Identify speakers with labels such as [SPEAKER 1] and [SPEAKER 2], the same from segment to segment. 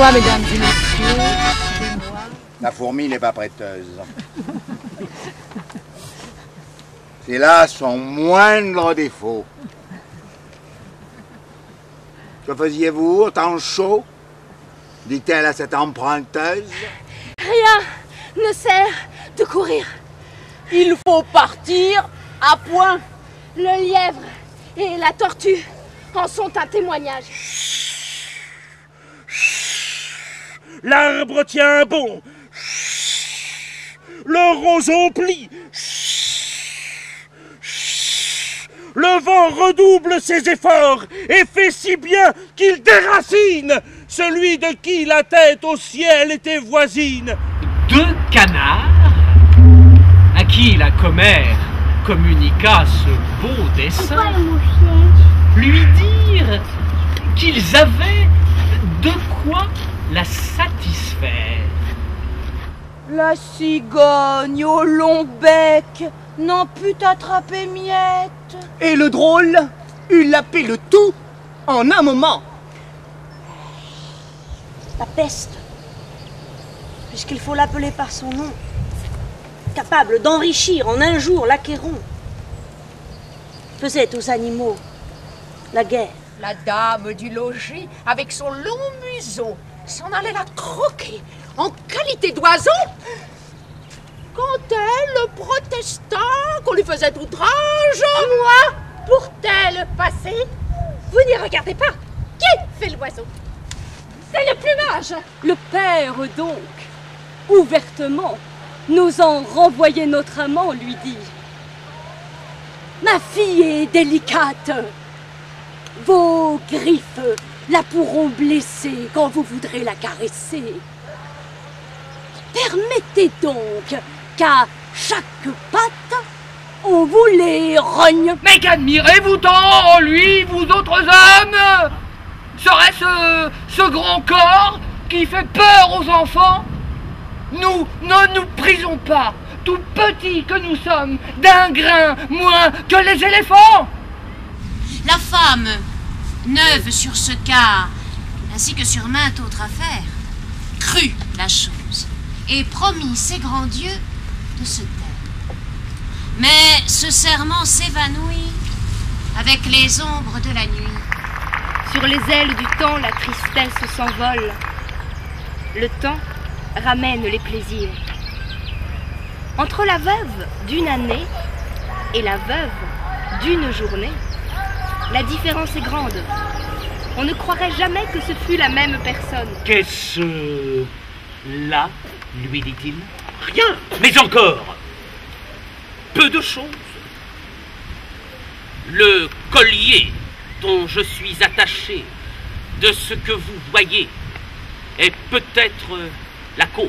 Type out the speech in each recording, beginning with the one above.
[SPEAKER 1] Excusez-moi, mesdames et messieurs. Excusez-moi.
[SPEAKER 2] La fourmi n'est pas prêteuse. C'est là son moindre défaut. Que faisiez-vous au temps chaud? Dit-elle à cette emprunteuse.
[SPEAKER 3] Rien ne sert de courir.
[SPEAKER 4] Il faut partir à point.
[SPEAKER 3] Le lièvre et la tortue en sont un témoignage.
[SPEAKER 5] L'arbre tient bon. Le roseau plie. Le vent redouble ses efforts et fait si bien qu'il déracine celui de qui la tête au ciel était voisine.
[SPEAKER 6] 2 canards à qui la commère communiqua ce beau dessin lui dirent qu'ils avaient de quoi la satisfaire.
[SPEAKER 4] La cigogne au long bec n'en put attraper miette.
[SPEAKER 7] Et le drôle eut lapé le tout en un moment.
[SPEAKER 3] La peste, puisqu'il faut l'appeler par son nom, capable d'enrichir en un jour l'Achéron, faisait aux animaux la guerre.
[SPEAKER 8] La dame du logis, avec son long museau, s'en allait la croquer en qualité d'oiseau. Quand elle protesta qu'on lui faisait outrage,
[SPEAKER 3] moi, pour-t-elle passer? Vous n'y regardez pas. Qui fait l'oiseau? C'est le plumage.
[SPEAKER 9] Le père, donc, ouvertement, n'osant renvoyer notre amant, lui dit: ma fille est délicate. Vos griffes la pourront blesser quand vous voudrez la caresser. Permettez donc qu'à chaque patte, on vous les rogne.
[SPEAKER 6] Mais qu'admirez-vous tant en lui, vous autres hommes? Serait-ce ce grand corps qui fait peur aux enfants? Nous ne nous prisons pas, tout petits que nous sommes, d'un grain moins que les éléphants.
[SPEAKER 10] La femme, neuve sur ce cas, ainsi que sur mainte autre affaire, crut la chose et promit ses grands dieux de se taire. Mais ce serment s'évanouit avec les ombres de la nuit.
[SPEAKER 9] Sur les ailes du temps, la tristesse s'envole. Le temps ramène les plaisirs. Entre la veuve d'une année et la veuve d'une journée, la différence est grande. On ne croirait jamais que ce fût la même personne.
[SPEAKER 6] Qu'est-ce là, lui dit-il? Rien, mais encore peu de choses. Le collier dont je suis attaché de ce que vous voyez est peut-être la cause.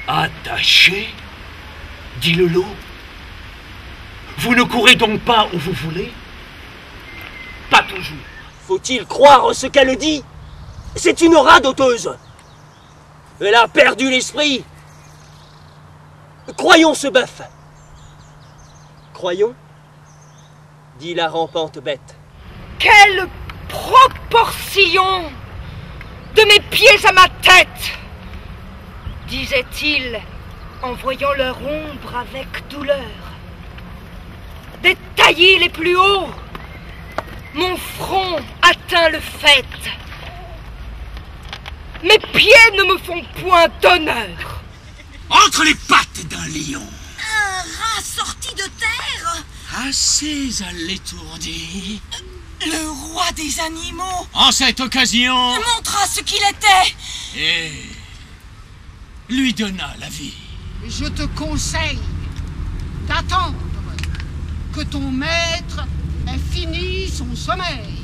[SPEAKER 6] Attaché? Dit le loup. Vous ne courez donc pas où vous voulez? Pas toujours.
[SPEAKER 7] Faut-il croire ce qu'elle dit? C'est une radoteuse. Elle a perdu l'esprit. Croyons ce bœuf. Croyons, dit la rampante bête.
[SPEAKER 4] Quelle proportion de mes pieds à ma tête, disait-il en voyant leur ombre avec douleur. Des taillis les plus hauts, mon front atteint le faîte. Mes pieds ne me font point d'honneur.
[SPEAKER 11] Entre les pattes d'un lion.
[SPEAKER 10] Un rat sorti de terre.
[SPEAKER 11] Assez à l'étourdi.
[SPEAKER 10] Le roi des animaux.
[SPEAKER 11] En cette occasion.
[SPEAKER 10] Montra ce qu'il était.
[SPEAKER 11] Et lui donna la vie.
[SPEAKER 12] Je te conseille d'attendre que ton maître ait fini son sommeil,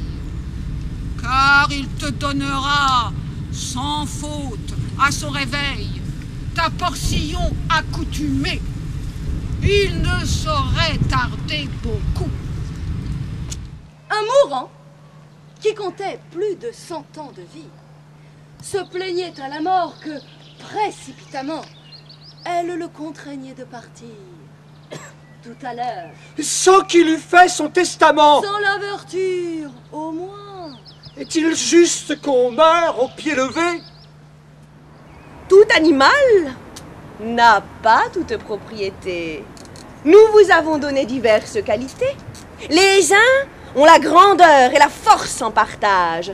[SPEAKER 12] car il te donnera sans faute à son réveil ta portion accoutumée. Il ne saurait tarder beaucoup.
[SPEAKER 9] Un mourant qui comptait plus de 100 ans de vie se plaignait à la mort que, précipitamment, elle le contraignait de partir. Tout à l'heure.
[SPEAKER 7] Sans qu'il eût fait son testament.
[SPEAKER 9] Sans l'avertir, au moins.
[SPEAKER 7] Est-il juste qu'on meure au pied levé?
[SPEAKER 13] Tout animal n'a pas toute propriété. Nous vous avons donné diverses qualités. Les uns ont la grandeur et la force en partage.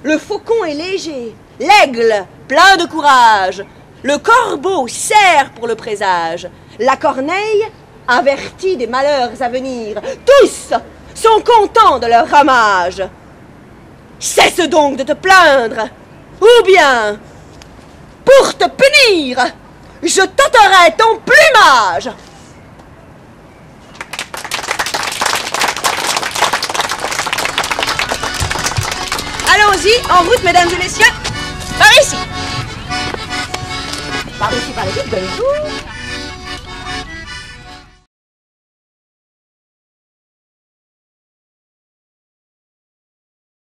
[SPEAKER 13] Le faucon est léger, l'aigle plein de courage, le corbeau sert pour le présage, la corneille avertit des malheurs à venir. Tous sont contents de leur ramage. Cesse donc de te plaindre, ou bien, pour te punir, je t'ôterai ton plumage. Allons-y, en route, mesdames et messieurs. Par ici. Par ici, par ici, debout.